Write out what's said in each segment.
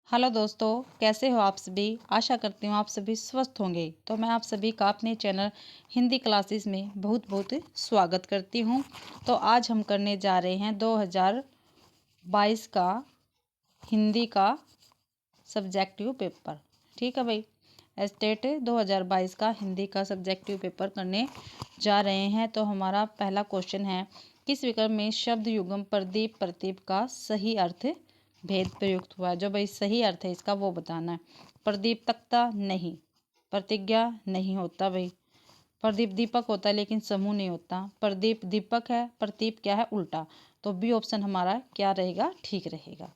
Hello दोस्तों, कैसे हो आप सभी। आशा करती हूँ आप सभी स्वस्थ होंगे। तो मैं आप सभी का अपने चैनल हिंदी क्लासेस में बहुत बहुत स्वागत करती हूँ। तो आज हम करने जा रहे हैं 2022 का हिंदी का सब्जेक्टिव पेपर। ठीक है भाई, स्टेट 2022 का हिंदी का सब्जेक्टिव पेपर करने जा रहे हैं। तो हमारा पहला क्वेश्चन है, किस विकल्प में शब्द युग्म प्रदीप प्रतीप का सही अर्थ भेद प्रयुक्त हुआ है। जो भाई सही अर्थ है इसका वो बताना है। प्रदीप तख्ता नहीं, प्रतिज्ञा नहीं होता भाई। प्रदीप दीपक होता है लेकिन समूह नहीं होता। प्रदीप दीपक है, प्रतीप क्या है उल्टा। तो बी ऑप्शन हमारा क्या रहेगा, ठीक रहेगा।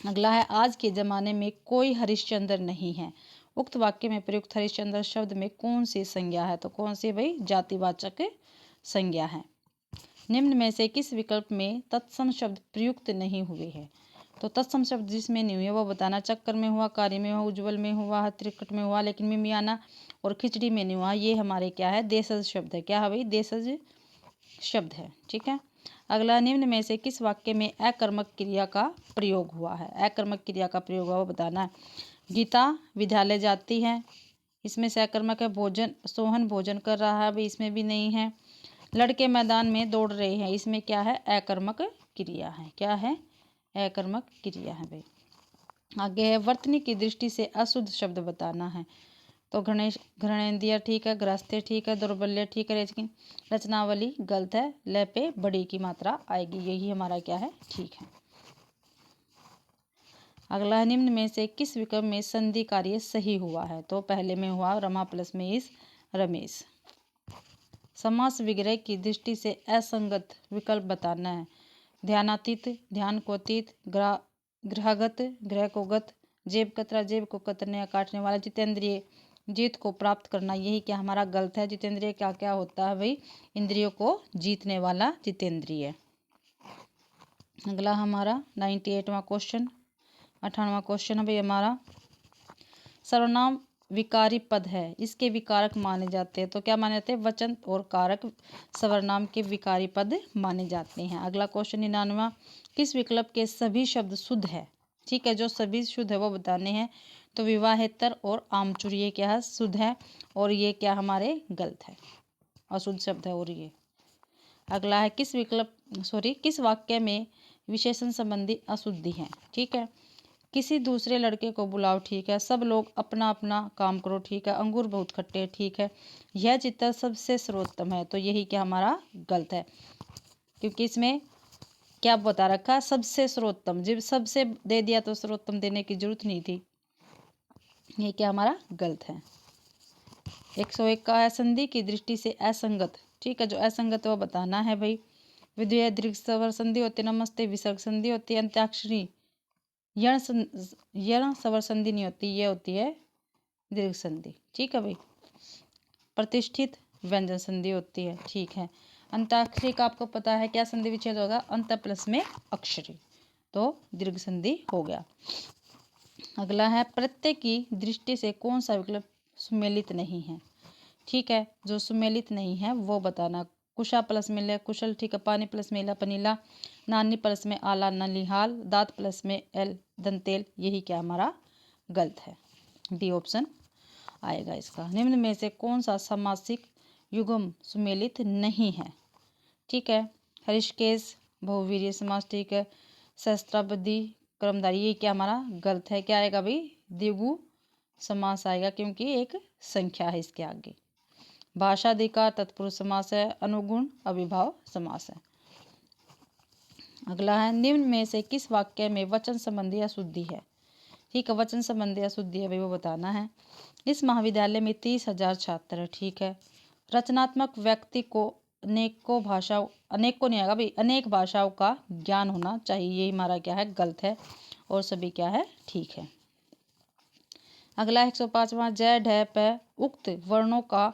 अगला है, आज के ज़माने में कोई हरिश्चंद्र नहीं है। उक्त वाक्य में प्रयुक्त हरिश्चंद्र शब्द में कौन सी संज्ञा है। तो कौन सी भाई, जातिवाचक संज्ञा है। निम्न में से किस विकल्प में तत्सम शब्द प्रयुक्त नहीं हुए हैं। तो तत्सम शब्द जिसमें नहीं हुए वो बताना। चक्कर में हुआ, कार्य में हुआ, उज्ज्वल में हुआ, त्रिकट में हुआ, लेकिन मिमियाना और खिचड़ी में नहीं हुआ। ये हमारे क्या है, देशज शब्द है। क्या है भाई, देशज शब्द है। ठीक है। अगला, निम्न में से किस वाक्य में अकर्मक क्रिया का प्रयोग हुआ है। अकर्मक क्रिया का प्रयोग हुआ वो बताना है। गीता विद्यालय जाती है, इसमें से अकर्मक है। भोजन, सोहन भोजन कर रहा है, भाई इसमें भी नहीं है। लड़के मैदान में दौड़ रहे हैं, इसमें क्या है, अकर्मक क्रिया है। क्या है, अकर्मक क्रिया है भाई। आगे है, वर्तनी की दृष्टि से अशुद्ध शब्द बताना है। तो गणेश घृणेन्द्रिय ठीक है, ग्रस्ते ठीक है, दौर्बल्य ठीक है, लेकिन रचनावली गलत है। ल पे बड़ी की मात्रा आएगी, यही हमारा क्या है, ठीक है। अगला, निम्न में से किस विकल्प में संधि कार्य सही हुआ है। तो पहले में हुआ रमा प्लस में इस रमेश। समास विग्रह की दृष्टि से असंगत विकल्प बताना है। ध्यानातीत, ध्यान को अतीत, ग्रहगत, ग्रह को गत, जेब कतरा, जेब को कतरने या काटने वाला, जितेंद्रिय, जीत को प्राप्त करना, यही क्या हमारा गलत है। जितेंद्रिय क्या क्या होता है भाई, इंद्रियों को जीतने वाला जितेंद्रिय। अगला हमारा 98वां क्वेश्चन, 98वां क्वेश्चन है भाई हमारा, सर्वनाम विकारी पद है, इसके विकारक माने जाते हैं। तो क्या माने जाते हैं, वचन और कारक सर्वनाम के विकारी पद माने जाते हैं। अगला क्वेश्चन 99वां, किस विकल्प के सभी शब्द शुद्ध है। ठीक है, जो सभी शुद्ध है वो बताने हैं। तो विवाहेतर और आमचूर ये क्या है, शुद्ध है, और ये क्या हमारे गलत है, अशुद्ध शब्द है। और ये अगला है, किस वाक्य में विशेषण संबंधी अशुद्धि है। ठीक है, किसी दूसरे लड़के को बुलाओ, ठीक है। सब लोग अपना अपना काम करो, ठीक है। अंगूर बहुत खट्टे, ठीक है। यह चित्र सबसे सर्वोत्तम है, तो यही क्या हमारा गलत है, क्योंकि इसमें क्या बता रखा है, सबसे सर्वोत्तम। जब सबसे दे दिया तो सर्वोत्तम देने की जरूरत नहीं थी, ये क्या हमारा गलत है। 101 का है, संधि की दृष्टि से असंगत। ठीक है, जो असंगत वो बताना है भाई। विद्युत दीर्घ स्वर संधि होती है, नमस्ते विसर्ग संधि होती है, अंत्याक्षरी यण स्वर संधि नहीं होती, ये होती है दीर्घ संधि। ठीक है भाई। प्रतिष्ठित व्यंजन संधि होती है। ठीक है। अंताक्षरी का आपको पता है क्या संधि विच्छेद होगा, अंत प्लस में अक्षरी, तो दीर्घ संधि हो गया। अगला है, प्रत्यय की दृष्टि से कौन सा विकल्प सुमेलित नहीं है। ठीक है, जो सुमेलित नहीं है वो बताना। कुशा प्लस में ले कुशल, ठीक है। पानी प्लस में ला पनीला, नानी प्लस में आला नलिहाल, दांत प्लस में एल दंतेल, यही क्या हमारा गलत है, डी ऑप्शन आएगा इसका। निम्न में से कौन सा समासिक युग्म सुमेलित नहीं है। ठीक है, हरिशकेश बहुवीर्य समास, ठीक है। सहस्त्राब्दी कर्मधारी, ये क्या हमारा गलत है। क्या आएगा भाई, द्विगु समास आएगा, क्योंकि एक संख्या है इसके आगे। भाषाधिकार तत्पुरुष समास है, अनुगुण अविभाव समास है। अगला है, निम्न में से किस वाक्य में वचन संबंधी अशुद्धि है। ठीक है, वचन संबंधी अशुद्धि है भाई वो बताना है। इस महाविद्यालय में 30,000 छात्र है। ठीक है, रचनात्मक व्यक्ति को अनेकों नहीं आएगा भाई, अनेक भाषाओं का ज्ञान होना चाहिए, ये हमारा क्या है, गलत है, और सभी क्या है, ठीक है। अगला 105वां, जय ढ प उक्त वर्णों का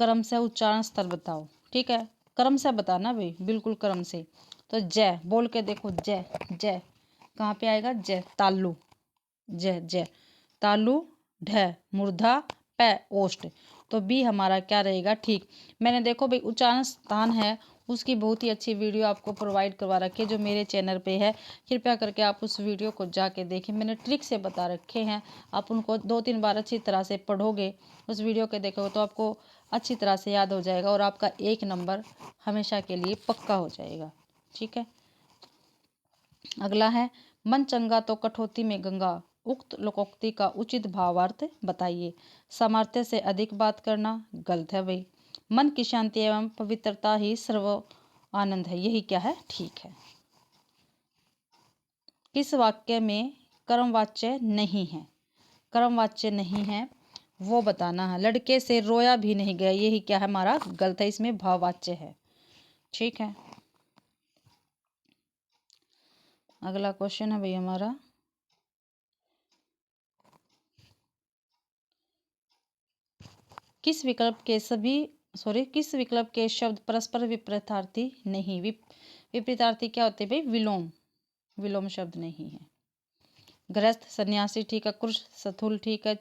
क्रम से उच्चारण स्तर बताओ। ठीक है, क्रम से बताना भाई, बिल्कुल क्रम से। तो जय बोल के देखो, जय जय कहाँ पे आएगा, जय तालु, जय जय तालु, ढ मूर्धा, प ओष्ठ, तो बी हमारा क्या रहेगा, ठीक। मैंने देखो भाई उच्चारण स्थान है उसकी बहुत ही अच्छी वीडियो आपको प्रोवाइड करवा रखी है जो मेरे चैनल पे है। कृपया करके आप उस वीडियो को जाके देखें, मैंने ट्रिक से बता रखे हैं। आप उनको 2-3 बार अच्छी तरह से पढ़ोगे, उस वीडियो के देखोगे तो आपको अच्छी तरह से याद हो जाएगा और आपका 1 नंबर हमेशा के लिए पक्का हो जाएगा। ठीक है। अगला है, मन चंगा तो कठौती में गंगा, उक्त लोकोक्ति का उचित भावार्थ बताइए। सामर्थ्य से अधिक बात करना गलत है भाई। मन की शांति एवं पवित्रता ही सर्व आनंद है, यही क्या है, ठीक है। किस वाक्य में कर्मवाच्य नहीं है? कर्मवाच्य नहीं है वो बताना है। लड़के से रोया भी नहीं गया, यही क्या है हमारा, गलत है, इसमें भाववाच्य है। ठीक है। अगला क्वेश्चन है भाई हमारा, किस विकल्प के शब्द परस्पर विपरीतार्थी नहीं? विपरीतार्थी क्या होते हैं भाई? विलोम शब्द नहीं है। गृहस्थ सन्यासी ठीक है, कुश स्थूल ठीक है,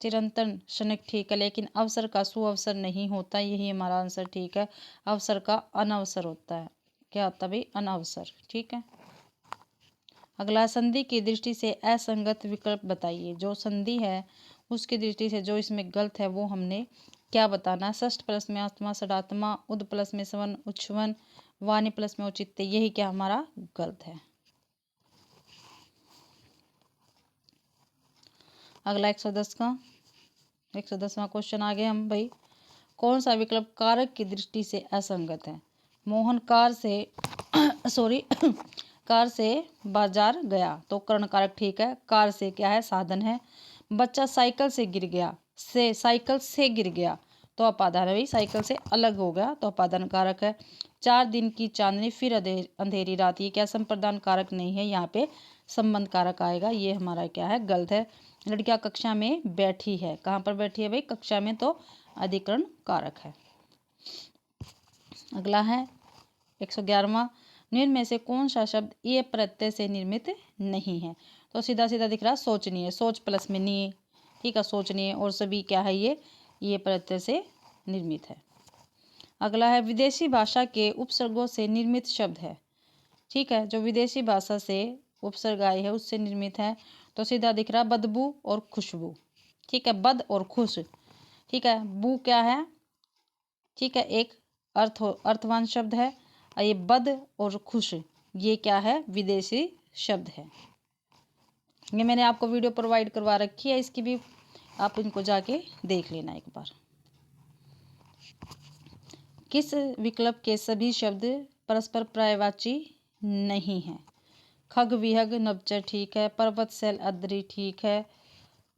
चिरंतन क्षणिक ठीक है, लेकिन अवसर का सुअवसर नहीं होता, यही हमारा आंसर ठीक है। अवसर का अनवसर होता है। क्या होता है भाई? अनवसर। ठीक है। अगला, संधि की दृष्टि से असंगत विकल्प बताइए। जो संधि है उसकी दृष्टि से जो इसमें गलत है वो हमने क्या बताना? षष्ठ प्लस में आत्मा षडात्मा, उद प्लस में सवन उच्छवन, वाणी प्लस में औचित्य, यही क्या हमारा गलत है। अगला 110वां क्वेश्चन आ गए हम भाई। कौन सा विकल्प कारक की दृष्टि से असंगत है? मोहन कार से बाजार गया तो कर्ण कारक ठीक है। कार से क्या है? साधन है। बच्चा साइकिल से गिर गया, साइकिल से गिर गया तो अपादान है भाई, साइकिल से अलग हो गया तो अपादान कारक है। 4 दिन की चांदनी फिर अंधेरी रात, ये क्या संप्रदान कारक नहीं है, यहाँ पे संबंध कारक आएगा, ये हमारा क्या है, गलत है। लड़कियां कक्षा में बैठी है, कहाँ पर बैठी है भाई? कक्षा में, तो अधिकरण कारक है। अगला है 111वां, निम्न में से कौन सा शब्द ये प्रत्यय से निर्मित नहीं है? तो सीधा सीधा दिख रहा, सोचनीय, सोच प्लस में नीय, ठीक है, सोचनीय और सभी क्या है, ये प्रत्यय से निर्मित है। अगला है, विदेशी भाषा के उपसर्गों से निर्मित शब्द है। ठीक है, जो विदेशी भाषा से उपसर्ग आए है उससे निर्मित है, तो सीधा दिख रहा बदबू और खुशबू। ठीक है, बद और खुश। ठीक है, बू क्या है? ठीक है, एक अर्थवान शब्द है, और ये बद और खुश ये क्या है? विदेशी शब्द है। ये मैंने आपको वीडियो प्रोवाइड करवा रखी है, इसकी भी आप इनको जाके देख लेना एक बार। किस विकल्प के सभी शब्द परस्पर पर्यायवाची नहीं है? खग विहग नवचर ठीक है, पर्वत शैल अद्री ठीक है,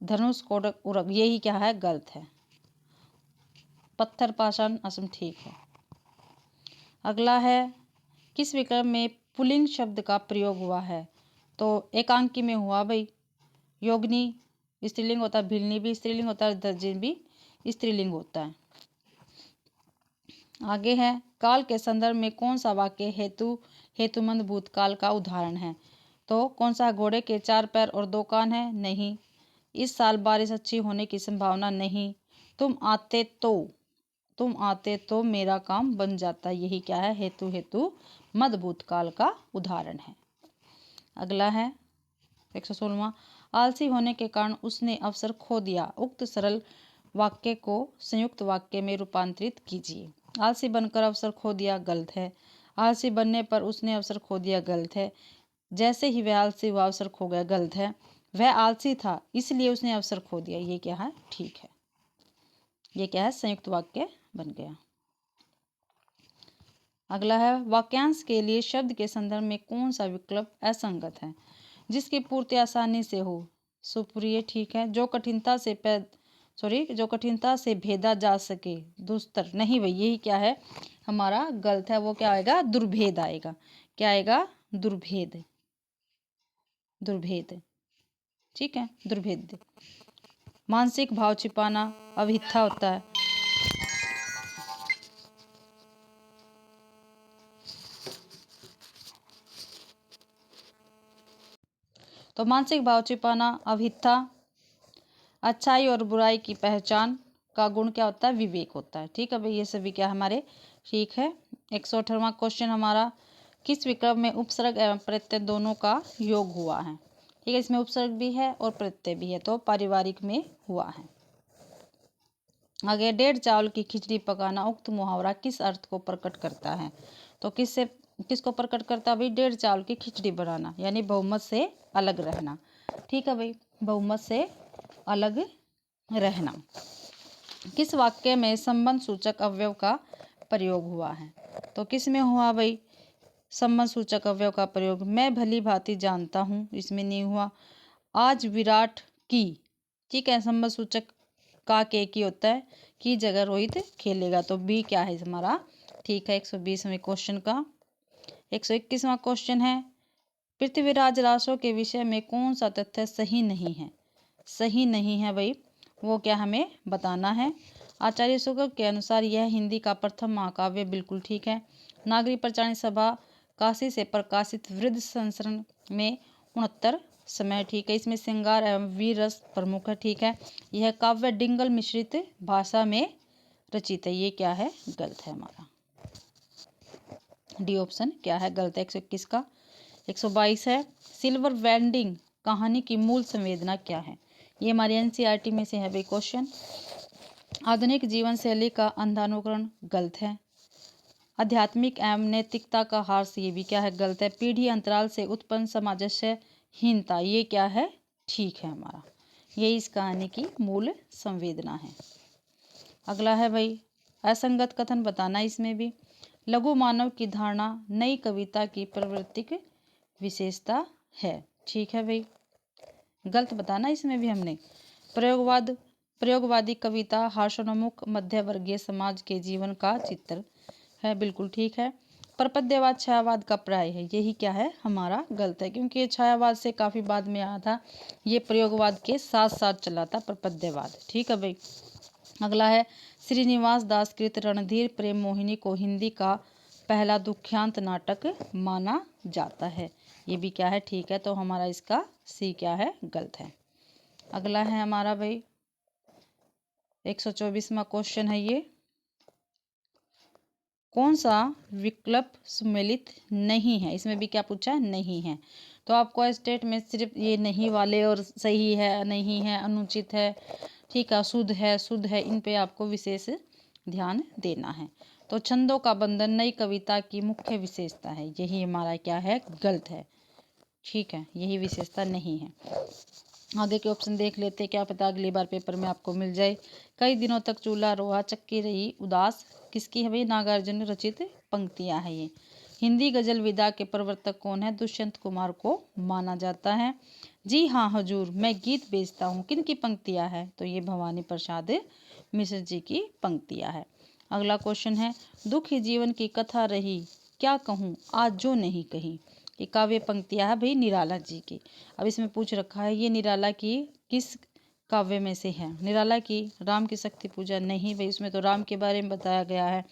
धनुष कोडक उरग, यही क्या है? गलत है। पत्थर पाषाण असम ठीक है। अगला है, किस विकल्प में पुल्लिंग शब्द का प्रयोग हुआ है? तो एकांकी में हुआ भाई। योगिनी स्त्रीलिंग होता है, भिलनी भी स्त्रीलिंग होता है, दर्जन भी स्त्रीलिंग होता है। आगे है, काल के संदर्भ में कौन सा वाक्य हेतुमंद भूतकाल का उदाहरण है? तो कौन सा? घोड़े के 4 पैर और 2 कान है, नहीं। इस साल बारिश अच्छी होने की संभावना नहीं। तुम आते तो मेरा काम बन जाता, यही क्या है? हेतु मद भूतकाल का उदाहरण है। अगला है 116वां, आलसी होने के कारण उसने अवसर खो दिया, उक्त सरल वाक्य को संयुक्त वाक्य में रूपांतरित कीजिए। आलसी बनकर अवसर खो दिया, गलत है। आलसी बनने पर उसने अवसर खो दिया, गलत है। जैसे ही वह आलसी हुआ अवसर खो गया, गलत है। वह आलसी था इसलिए उसने अवसर खो दिया, ये क्या है? ठीक है। ये क्या है? संयुक्त वाक्य बन गया। अगला है, वाक्यांश के लिए शब्द के संदर्भ में कौन सा विकल्प असंगत है? जिसकी पूर्ति आसानी से हो, सुप्रिय ठीक है। जो कठिनता से भेदा जा सके, दुस्तर, नहीं भाई, यही क्या है? हमारा गलत है, वो क्या आएगा? दुर्भेद आएगा। क्या आएगा? दुर्भेद। ठीक है, दुर्भेद। मानसिक भाव छिपाना अभिथा होता है। तो मानसिक भाव छिपाना अभिथा। अच्छाई और बुराई की पहचान का गुण क्या होता है? विवेक होता है। ठीक है भाई, ये सभी क्या हमारे ठीक है। 118वां क्वेश्चन हमारा, किस विकल्प में उपसर्ग एवं प्रत्यय दोनों का योग हुआ है? ठीक है, इसमें उपसर्ग भी है और प्रत्यय भी है, तो पारिवारिक में हुआ है। आगे, डेढ़ चावल की खिचड़ी पकाना उक्त मुहावरा किस अर्थ को प्रकट करता है? तो किसको प्रकट करता है भाई? डेढ़ चावल की खिचड़ी बनाना, यानी बहुमत से अलग रहना। ठीक है भाई, बहुमत से अलग रहना। किस वाक्य में संबंध सूचक अवयव का प्रयोग हुआ है? तो किस में हुआ भाई संबंध सूचक अवयव का प्रयोग? मैं भली भांति जानता हूँ, इसमें नहीं हुआ। आज विराट की, ठीक है, संबंध सूचक का के की होता है, की जगह रोहित खेलेगा, तो बी क्या है हमारा? ठीक है, 120वें क्वेश्चन का। 121वां क्वेश्चन है, पृथ्वीराज रासो के विषय में कौन सा तथ्य सही नहीं है? सही नहीं है भाई, वो क्या हमें बताना है। आचार्य शुक्ल के अनुसार यह हिंदी का प्रथम महाकाव्य, बिल्कुल ठीक है। नागरिक प्रचारणी सभा काशी से प्रकाशित वृद्ध संस्करण में 69 समय, ठीक है। इसमें श्रृंगार एवं वीर रस प्रमुख है, ठीक है। यह काव्य डिंगल मिश्रित भाषा में रचित है, ये क्या है? गलत है हमारा। डी ऑप्शन क्या है? गलत है 121 का। 122 है, सिल्वर वेंडिंग कहानी की मूल संवेदना क्या है? ये हमारी एनसीईआरटी में से है भाई क्वेश्चन। आधुनिक जीवन शैली का अंधानुकरण, गलत है। आध्यात्मिक एवं नैतिकता का हास, ये भी क्या है? गलत है। पीढ़ी अंतराल से उत्पन्न सामंजस्यहीनता, ये क्या है? ठीक है हमारा। ये इस कहानी की मूल संवेदना है। अगला है भाई, असंगत कथन बताना। इसमें भी लघु मानव की धारणा नई कविता की प्रवृत्तिक विशेषता है, ठीक है भाई। गलत बताना इसमें भी हमने। प्रयोगवादी कविता हास्योन्मुख मध्यवर्गीय समाज के जीवन का चित्र है, बिल्कुल ठीक है। प्रपद्यवाद छायावाद का पर्याय है, यही क्या है? हमारा गलत है, क्योंकि ये छायावाद से काफी बाद में आया था, ये प्रयोगवाद के साथ साथ चला था प्रपद्यवाद, ठीक है भाई। अगला है, श्रीनिवास दास कृत रणधीर प्रेम मोहिनी को हिंदी का पहला दुख्यांत नाटक माना जाता है, ये भी क्या है? ठीक है, तो हमारा इसका सी क्या है? गलत है। अगला है हमारा भाई 124वां क्वेश्चन है ये, कौन सा विकल्प सम्मिलित नहीं है? इसमें भी क्या पूछा है? नहीं है। तो आपको स्टेट में सिर्फ ये नहीं वाले और सही है, नहीं है, अनुचित है, ठीक है, शुद्ध है, इन पे आपको विशेष ध्यान देना है। तो छंदों का बंधन नई कविता की मुख्य विशेषता है, यही हमारा क्या है? गलत है, ठीक है, यही विशेषता नहीं है। आगे के ऑप्शन देख लेते, क्या पता अगली बार पेपर में आपको मिल जाए। कई दिनों तक चूल्हा रोहा चक्की रही उदास, किसकी है भाई? नागार्जुन रचित पंक्तियां है ये। हिंदी गजल विदा के प्रवर्तक कौन है? दुष्यंत कुमार को माना जाता है। जी हाँ हजूर, मैं गीत बेचता हूँ, किन की पंक्तियां है? तो ये भवानी प्रसाद मिश्र जी की पंक्तियां है। अगला क्वेश्चन है, दुख ही जीवन की कथा रही, क्या कहूँ आज जो नहीं कही। ये काव्य पंक्तियां है भाई निराला जी की। अब इसमें पूछ रखा है, ये निराला की किस काव्य में से है? निराला की राम की शक्ति पूजा, नहीं भाई, इसमें तो राम के बारे में बताया गया है।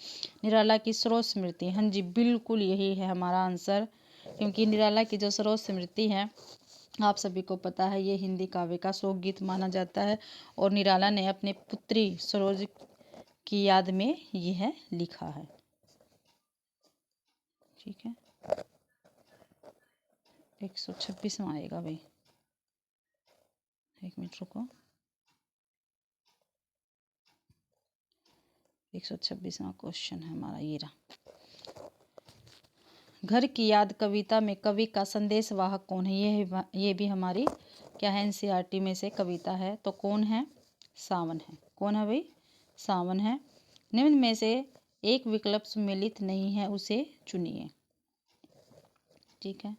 निराला की स्रोत स्मृति, हाँ जी बिल्कुल यही है हमारा आंसर, क्योंकि निराला की जो स्रोत स्मृति है आप सभी को पता है, ये हिंदी काव्य का शोक गीत माना जाता है, और निराला ने अपने पुत्री सरोज की याद में यह लिखा है, ठीक है। 126वां आएगा भाई, एक मिनट रुको। 126वां क्वेश्चन है हमारा ये रहा। घर की याद कविता में कवि का संदेश वाहक कौन है? ये भी हमारी क्या है? एनसीईआरटी में से कविता है, तो कौन है? सावन है। कौन है भाई? सावन है। निम्न में से एक विकल्प सम्मिलित नहीं है, उसे चुनिए, ठीक है।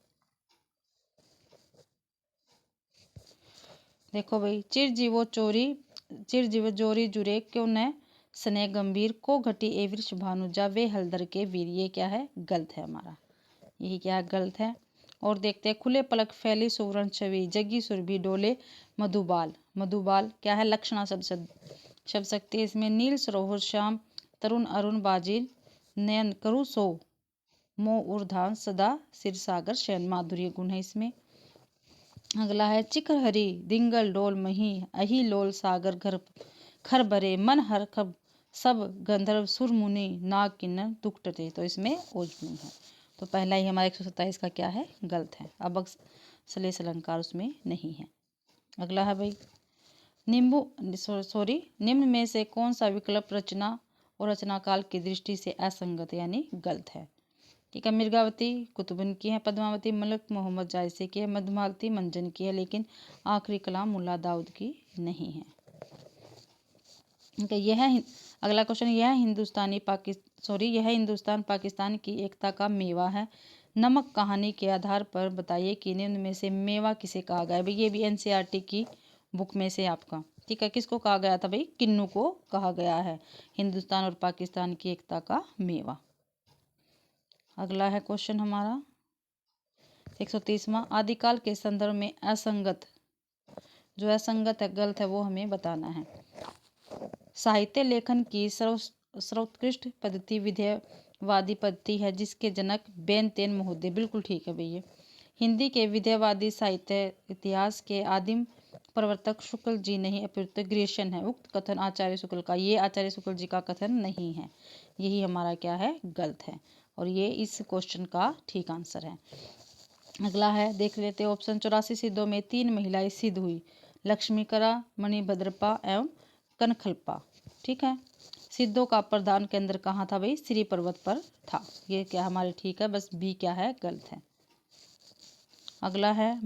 देखो भाई, चिरजीव चोरी जुरे क्यों न स्नेह गंभीर, को घटी ए वृक्ष भानु जा वे हलदर के वीर, ये क्या है? गलत है हमारा, यही क्या है? गलत है। और देखते हैं, खुले पलक फैली सुवर्ण छवि, जगी सुरभि डोले मधुबाल, मधुबाल क्या है? लक्षणा शब्द शक्ति, इसमें नील सरोवर श्याम तरुण अरुण बाजिल नयन करु सो मोह उर्धान सदा सिर सागर शयन, माधुर्य गुण है इसमें। अगला है, चिकर हरी दिंगल डोल मही अही लोल सागर घर खर भरे मन हर खब सब गंधर्व सुर मुनि नाग किन्नर दुखटते, तो इसमें ओजमुन है। तो पहला ही हमारा 127 का क्या है, गलत है। अब श्लेष अलंकार उसमें नहीं है। अगला है भाई, निम्न में से कौन सा विकल्प रचना और रचना काल की दृष्टि से असंगत यानी गलत है। ठीक है, मिर्गावती कुतुबन की है, पद्मावती मलिक मोहम्मद जायसे की है, मधुमालती मंजन की है, लेकिन आखिरी कलाम मुल्ला दाऊद की नहीं है। अगला क्वेश्चन, यह हिंदुस्तान पाकिस्तान की एकता का मेवा है। नमक कहानी के आधार पर बताइए कि निम्न में से मेवा किसे कहा गया है। भाई ये भी एनसीईआरटी की बुक में से आपका, ठीक है, किसको कहा गया था भाई, किन्नू को कहा गया है हिंदुस्तान और पाकिस्तान की एकता का मेवा। अगला है क्वेश्चन हमारा 130वां, आदिकाल के संदर्भ में असंगत, जो असंगत है, गलत है, वो हमें बताना है। साहित्य लेखन की सर्वोत्कृष्ट पद्धति विधेयवादी पद्धति है जिसके जनक बेनतेन महोदय, बिल्कुल ठीक है भैया। हिंदी के विधेयवादी साहित्य इतिहास के आदिम प्रवर्तक शुक्ल जी नहीं अपितु ग्रीशन है। उक्त कथन आचार्य शुक्ल का, ये आचार्य शुक्ल जी का कथन नहीं है, यही हमारा क्या है, गलत है, और ये इस क्वेश्चन का ठीक आंसर है। अगला है, देख लेते हैं ऑप्शन, 84 सिद्धों में 3 महिलाएं सिद्ध हुई, लक्ष्मीकरा, मणिभद्रपा एवं कनखलपा। ठीक है, सिद्धों का प्रधान केंद्र कहाँ था भाई, श्री पर्वत पर था। ये क्या हमारे ठीक है, बस बी क्या है, गलत है। अगला है,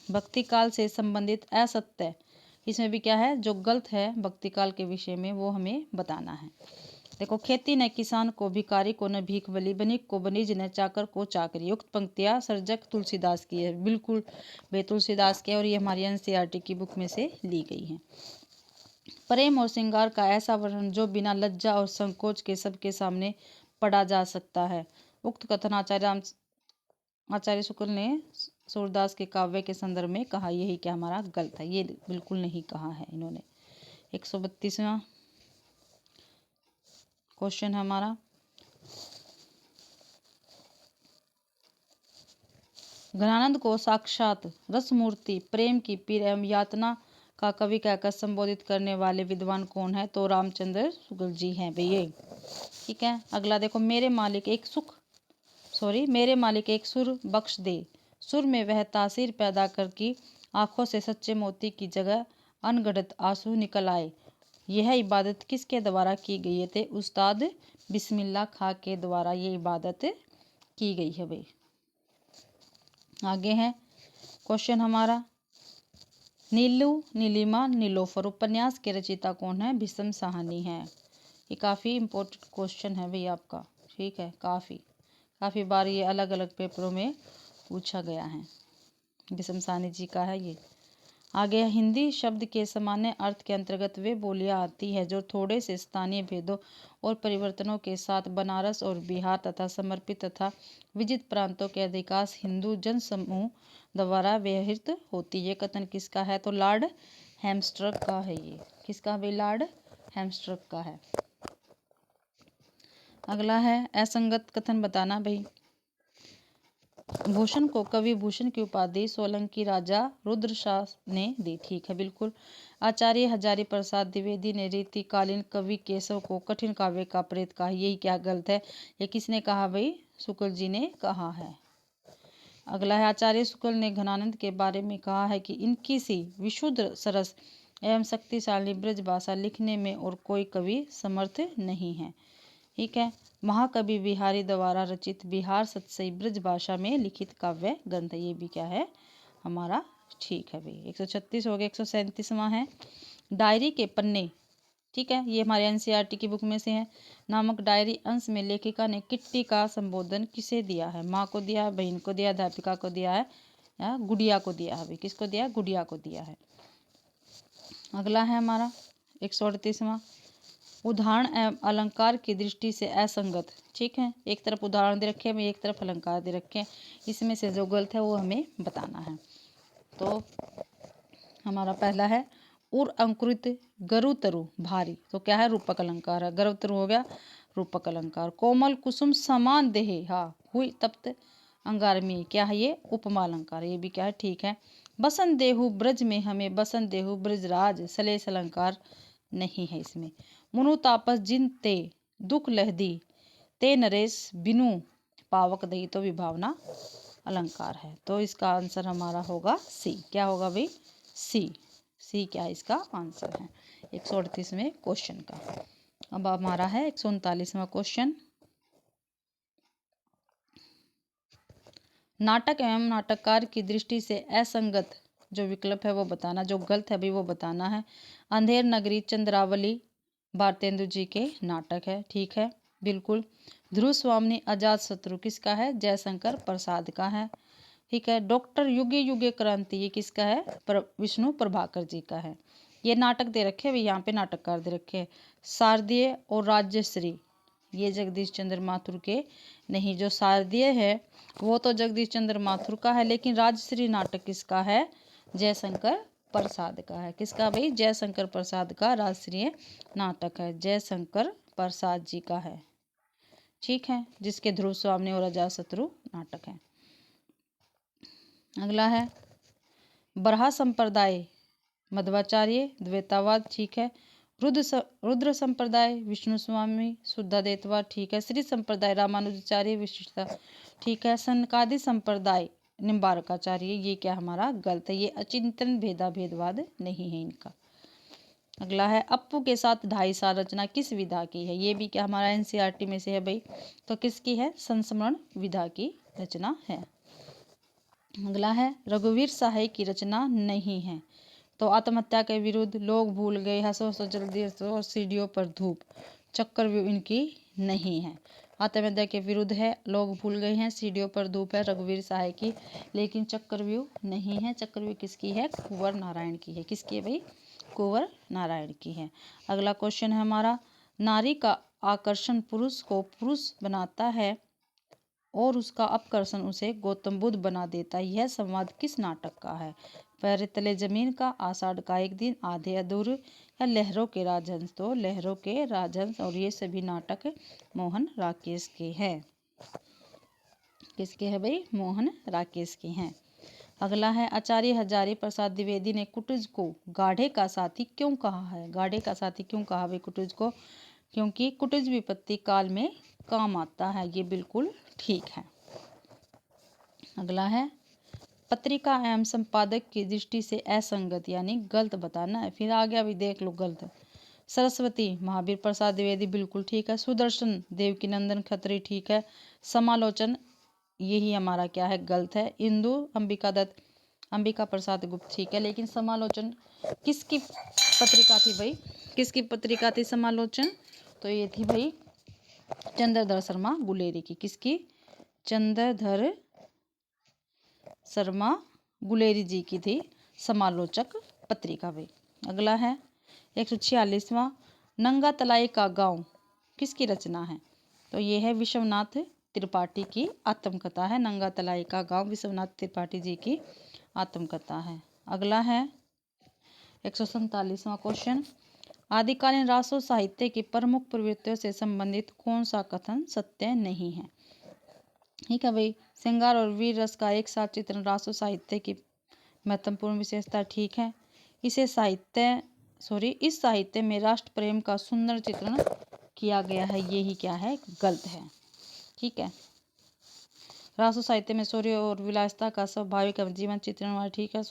भक्ति काल से संबंधित असत्य, इसमें भी क्या है, जो गलत है भक्ति काल के विषय में, वो हमें बताना है। देखो, खेती न किसान को, भिखारी को न भीख बलि, बनिक को बनिज न चाकर को चाकरी। युक्त पंक्तियां सर्जक तुलसीदास की है, बिल्कुल वे तुलसीदास के, और ये हमारी एनसीईआरटी की बुक में से ली गई है। प्रेम और श्रृंगार का ऐसा वर्णन जो बिना लज्जा और संकोच के सबके सामने पढ़ा जा सकता है। उक्त कथन आचार्य शुक्ल ने सूरदास के काव्य के संदर्भ में कहा, यही क्या हमारा गलत है, ये बिल्कुल नहीं कहा है इन्होंने। 132वां क्वेश्चन है हमारा, घनानंद को साक्षात रसमूर्ति, प्रेम की पीर एवं यातना का कवि कहकर संबोधित करने वाले विद्वान कौन है, तो रामचंद्र शुक्ल जी हैं भैया। ठीक है, अगला देखो, मेरे मालिक एक सुर बख्श दे, सुर में वह तासीर पैदा कर कि आंखों से सच्चे मोती की जगह अनगढ़ंत आंसू निकल आए। यह इबादत किसके द्वारा की गई है, थे उस्ताद बिस्मिल्लाह खां के द्वारा ये इबादत की गई है भाई। आगे है क्वेश्चन हमारा, नीलू नीलिमा नीलोफर उपन्यास के रचयिता कौन है, भीष्म साहनी है। ये काफ़ी इम्पोर्टेंट क्वेश्चन है भाई आपका, ठीक है, काफ़ी बार ये अलग अलग पेपरों में पूछा गया है। भीष्म साहनी जी का है ये। आगे है, हिंदी शब्द के सामान्य अर्थ के अंतर्गत वे बोलियां आती है जो थोड़े से स्थानीय भेदों और परिवर्तनों के साथ बनारस और बिहार तथा समर्पित तथा विजित प्रांतों के अधिकांश हिंदू जन समूह द्वारा व्यवहृत होती है। कथन किसका है, तो लॉर्ड हैम्स्ट्रग का है। ये किसका भाई, लॉर्ड हैम्स्ट्रग का है। अगला है, असंगत कथन बताना भाई। भूषण को कवि भूषण की उपाधि सोलंकी राजा रुद्रशाह ने दी, ठीक है, बिल्कुल। आचार्य हजारी प्रसाद द्विवेदी ने रीतिकालीन कवि केशव को कठिन काव्य का प्रेत कहा, यही क्या गलत है, ये किसने कहा भाई, शुक्ल जी ने कहा है। अगला है, आचार्य शुक्ल ने घनानंद के बारे में कहा है कि इनकी सी विशुद्ध सरस एवं शक्तिशाली ब्रज भाषा लिखने में और कोई कवि समर्थ नहीं है। ठीक है, महाकवि बिहारी द्वारा रचित बिहार सतसई ब्रज भाषा में लिखित काव्य ग्रंथ, ये भी क्या है हमारा ठीक है भाई। 136 हो गया। 137वां है, डायरी के पन्ने, ठीक है, ये हमारे एनसीईआरटी की बुक में से है। नामक डायरी अंश में लेखिका ने किट्टी का संबोधन किसे दिया है, माँ को दिया है, बहन को दिया, अध्यापिका को दिया है, या गुड़िया को दिया है भाई, किसको दिया है, गुड़िया को दिया है। अगला है हमारा 138वां, उदाहरण एवं अलंकार की दृष्टि से असंगत, ठीक है, एक तरफ उदाहरण दे रखे हैं, एक तरफ अलंकार दे रखे हैं, इसमें से जो गलत है वो हमें बताना है। तो हमारा पहला है, उर अंकुरित गरुतरु भारी, तो क्या है, रूपक अलंकार है, गरुतरु हो गया रूपक अलंकार। कोमल कुसुम समान देहे, हाँ, हुई तप्त अंगारमी, क्या है ये, उपमा अलंकार, ये भी क्या है, ठीक है। बसंत देहु ब्रज में हमें, बसंत देहु ब्रजराज, सलेस अलंकार नहीं है इसमें। मुनु तापस जिन ते दुख लहदी ते नरेश बिनु पावक दही। तो विभावना अलंकार है। तो इसका आंसर हमारा होगा सी। क्या होगा भाई? सी। सी क्या है इसका आंसर है 138वें क्वेश्चन का। अब हमारा है 139वां क्वेश्चन। नाटक एवं नाटककार की दृष्टि से असंगत जो विकल्प है वो बताना, जो गलत है भी वो बताना है। अंधेर नगरी चंद्रावली भारतेंदु जी के नाटक है, ठीक है बिल्कुल। ध्रुव स्वामी अजात शत्रु किसका है? जयशंकर प्रसाद का है, ठीक है। डॉक्टर युगे युगे क्रांति ये किसका है? विष्णु प्रभाकर जी का है। ये नाटक दे रखे हैं, यहाँ पे नाटककार दे रखे हैं। शारदीय और राज्यश्री ये जगदीश चंद्र माथुर के नहीं। जो शारदीय है वो तो जगदीश चंद्र माथुर का है, लेकिन राजश्री नाटक किसका है? जयशंकर प्रसाद का है। किसका भाई? जयशंकर प्रसाद का राजश्री नाटक है, जयशंकर प्रसाद जी का है, ठीक है। जिसके ध्रुव स्वामी और अजातशत्रु नाटक है। अगला है बरहा संप्रदाय मध्वाचार्य द्वैतावाद, ठीक है। रुद्र संप्रदाय विष्णु स्वामी शुद्धाद्वैतवाद, ठीक है। श्री संप्रदाय रामानुजाचार्य विशिष्टता, ठीक है। सनकादि संप्रदाय निम्बारकाचार्य ये क्या हमारा गलत है, ये अचिंतन भेदाभेदवाद नहीं है इनका। अगला है अप्पू के साथ ढाई साल रचना किस विधा की है? ये भी क्या हमारा एनसीईआरटी में से है भाई, तो किसकी है? संस्मरण विधा की रचना है। अगला है रघुवीर सहाय की रचना नहीं है, तो आत्महत्या के विरुद्ध, लोग भूल गए, हंसो हंसो जल्दी हंसो, सीढ़ियों पर धूप, चक्रव्यूह इनकी नहीं है। आत्महत्या के विरुद्ध है, लोग भूल गए हैं, सीढ़ियों पर धूप है रघुवीर सहाय की, लेकिन चक्रव्यूह नहीं है। चक्रव्यूह किसकी है? कुंवर नारायण की है। किसकी है भाई? कुंवर नारायण की है। अगला क्वेश्चन है हमारा नारी का आकर्षण पुरुष को पुरुष बनाता है और उसका अपकर्षण उसे गौतम बुद्ध बना देता है। यह संवाद किस नाटक का है? पैर तले जमीन का, आषाढ़ का एक दिन, आधे अधूरे या लहरों के राजहंस? तो लहरों के राजहंस, और ये सभी नाटक मोहन राकेश के हैं। किसके हैं भाई? मोहन राकेश के हैं। अगला है आचार्य हजारी प्रसाद द्विवेदी ने कुटुज को गाढ़े का साथी क्यों कहा है? गाढ़े का साथी क्यों कहा भाई कुटुज को? क्योंकि कुटुज विपत्ति काल में काम आता है। ये बिल्कुल ठीक है। अगला है पत्रिका एवं संपादक की दृष्टि से असंगत यानी गलत बताना है। फिर आ गया भी देख लो गलत। सरस्वती महावीर प्रसाद द्विवेदी बिल्कुल ठीक है। सुदर्शन देवकीनंदन खत्री ठीक है। समालोचन यही हमारा क्या है? गलत है। इंदु अंबिका दत्त अंबिका प्रसाद गुप्त ठीक है, लेकिन समालोचन किसकी पत्रिका थी भाई? किसकी पत्रिका थी समालोचन? तो ये थी भाई चंद्रधर शर्मा गुलेरी की। किसकी? चंद्रधर शर्मा गुलेरी जी की थी समालोचक पत्रिका भाई। अगला है 146वां नंगा तलाई का गांव किसकी रचना है? तो ये है विश्वनाथ त्रिपाठी की आत्मकथा है। नंगा तलाई का गांव विश्वनाथ त्रिपाठी जी की आत्मकथा है। अगला है 147वां क्वेश्चन आदिकालीन रासो साहित्य की प्रमुख प्रवृत्तियों से संबंधित कौन सा कथन सत्य नहीं है? ठीक है भाई श्रृंगार और वीर रस का एक साथ चित्रण रासो साहित्य की महत्वपूर्ण विशेषता, ठीक है। इस साहित्य में राष्ट्र प्रेम का सुंदर चित्रण किया गया है। ये ही क्या है? गलत है, ठीक है। रासो साहित्य में शौर्य और विलासिता का स्वाभाविक जीवन चित्रण वाला, ठीक है।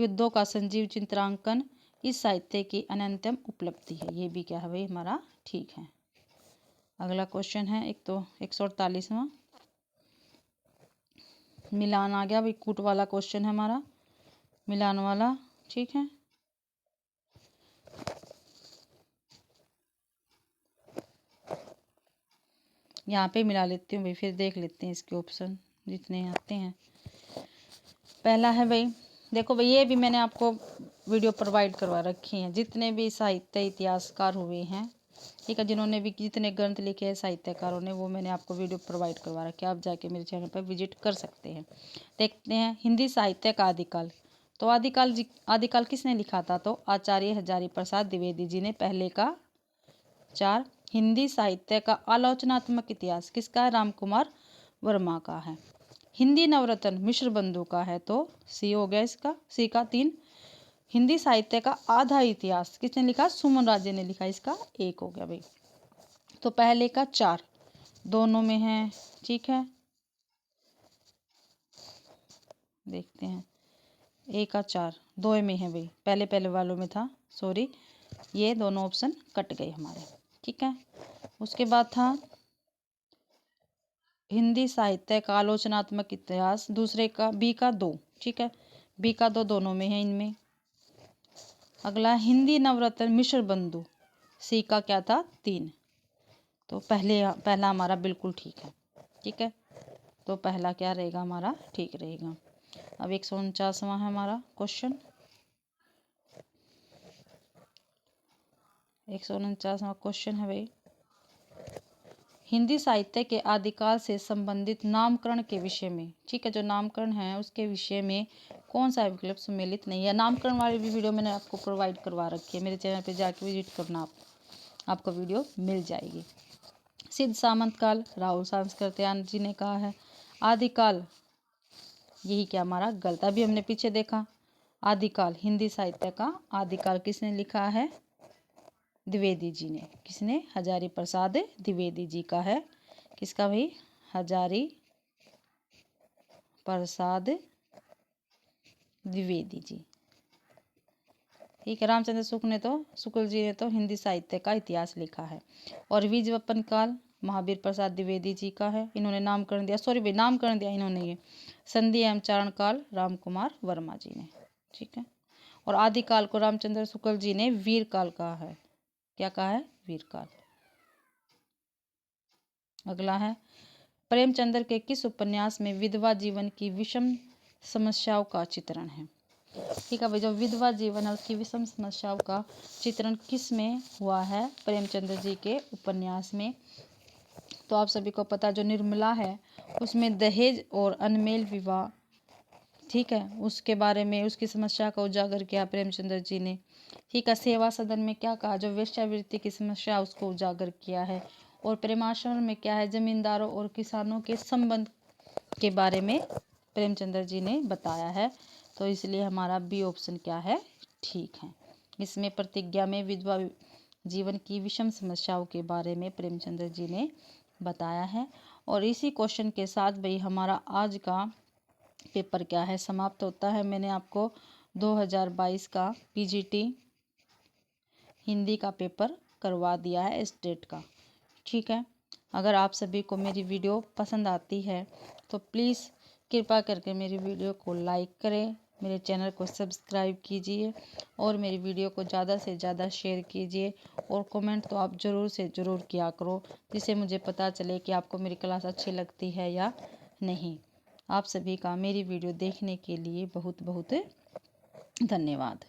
युद्धों का संजीव चित्रांकन इस साहित्य की अनन्यतम उपलब्धि है। ये भी क्या है भाई हमारा? ठीक है। अगला क्वेश्चन है 148वां मिलान आ गया भाई। कूट वाला क्वेश्चन है हमारा, मिलान वाला, ठीक है। यहाँ पे मिला लेती हूँ भाई, फिर देख लेते हैं इसके ऑप्शन जितने आते हैं। पहला है भाई देखो भाई, ये भी मैंने आपको वीडियो प्रोवाइड करवा रखी हैं। जितने भी साहित्य इतिहासकार हुए हैं, ठीक है, जिन्होंने भी जितने ग्रंथ लिखे हैं साहित्यकारों ने, वो मैंने आपको वीडियो प्रोवाइड करवा रखे हैं। आप जाके मेरे चैनल पर विजिट कर सकते हैं। देखते हैं हिंदी साहित्य का आदिकाल। तो आदिकाल किसने लिखा था? तो आचार्य हजारी प्रसाद द्विवेदी जी ने। पहले का 4 हिंदी साहित्य का आलोचनात्मक इतिहास किसका है? राम कुमार वर्मा का है। हिंदी नवरत्न मिश्र बंधु का है, तो सी हो गया इसका, सी का 3। हिंदी साहित्य का आधा इतिहास किसने लिखा? सुमन राजे ने लिखा। इसका 1 हो गया भाई। तो पहले का 4 दोनों में है, ठीक है, देखते हैं। 1 का 4 2 में है भाई, पहले पहले वालों में था, सॉरी, ये दोनों ऑप्शन कट गए हमारे, ठीक है। उसके बाद था हिंदी साहित्य का आलोचनात्मक इतिहास, दूसरे का बी का 2, ठीक है, बी का 2 दोनों में है इनमें। अगला हिंदी नवरत्न मिश्र बंधु, सी का क्या था? 3। तो पहला हमारा बिल्कुल ठीक है, ठीक है। तो पहला क्या रहेगा हमारा? ठीक रहेगा। अब 149वां है हमारा क्वेश्चन। 149वां क्वेश्चन है भाई, हिंदी साहित्य के आदिकाल से संबंधित नामकरण के विषय में, ठीक है, जो नामकरण है उसके विषय में कौन सा विकल्प सम्मिलित नहीं है? नामकरण वाली भी वीडियो मैंने आपको प्रोवाइड करवा रखी है, मेरे चैनल पे जाके विजिट करना, आपको वीडियो मिल जाएगी। सिद्ध सामंत काल, राहुल सांस्कृत्यायन जी ने कहा है। आदिकाल, यही क्या हमारा गलत, अभी हमने पीछे देखा। आदिकाल, हिंदी साहित्य का आदिकाल किसने लिखा है? द्विवेदी जी ने। किसने? हजारी प्रसाद द्विवेदी जी का है। किसका भाई? हजारी प्रसाद द्विवेदी जी, ठीक है। रामचंद्र शुक्ल जी ने तो हिंदी साहित्य का इतिहास लिखा है। और विजयपन काल महावीर प्रसाद द्विवेदी जी का है, इन्होंने नामकरण दिया, सॉरी भाई नामकरण दिया इन्होंने, ये संधि एवं चारण काल राम कुमार वर्मा जी ने, ठीक है। और आदिकाल को रामचंद्र शुक्ल जी ने वीर काल कहा है। क्या कहा है? वीर काल। अगला है प्रेमचंद्र के किस उपन्यास में विधवा जीवन की विषम समस्याओं का चित्रण है? ठीक है भाई, जो विधवा जीवन है उसकी विषम समस्याओं का चित्रण किस में हुआ है? प्रेमचंद्र जी के उपन्यास में। तो आप सभी को पता, जो निर्मला है उसमें दहेज और अनमेल विवाह, ठीक है, उसके बारे में उसकी समस्या का उजागर किया प्रेमचंद्र जी ने, ठीक है। सेवा सदन में क्या कहा? जो वेश्यावृत्ति की समस्या उसको उजागर किया है। और प्रेमाश्रम में क्या है? जमींदारों और किसानों के संबंध के बारे में प्रेमचंद्र जी ने बताया है। तो इसलिए हमारा बी ऑप्शन क्या है? ठीक है। इसमें प्रतिज्ञा में विधवा जीवन की विषम समस्याओं के बारे में प्रेमचंद्र जी ने बताया है। और इसी क्वेश्चन के साथ भाई हमारा आज का पेपर क्या है? समाप्त होता है। मैंने आपको 2022 का पीजीटी हिंदी का पेपर करवा दिया है, स्टेट का, ठीक है। अगर आप सभी को मेरी वीडियो पसंद आती है तो प्लीज़ कृपा करके मेरी वीडियो को लाइक करें, मेरे चैनल को सब्सक्राइब कीजिए और मेरी वीडियो को ज़्यादा से ज़्यादा शेयर कीजिए। और कमेंट तो आप ज़रूर से ज़रूर किया करो, जिससे मुझे पता चले कि आपको मेरी क्लास अच्छी लगती है या नहीं। आप सभी का मेरी वीडियो देखने के लिए बहुत बहुत धन्यवाद।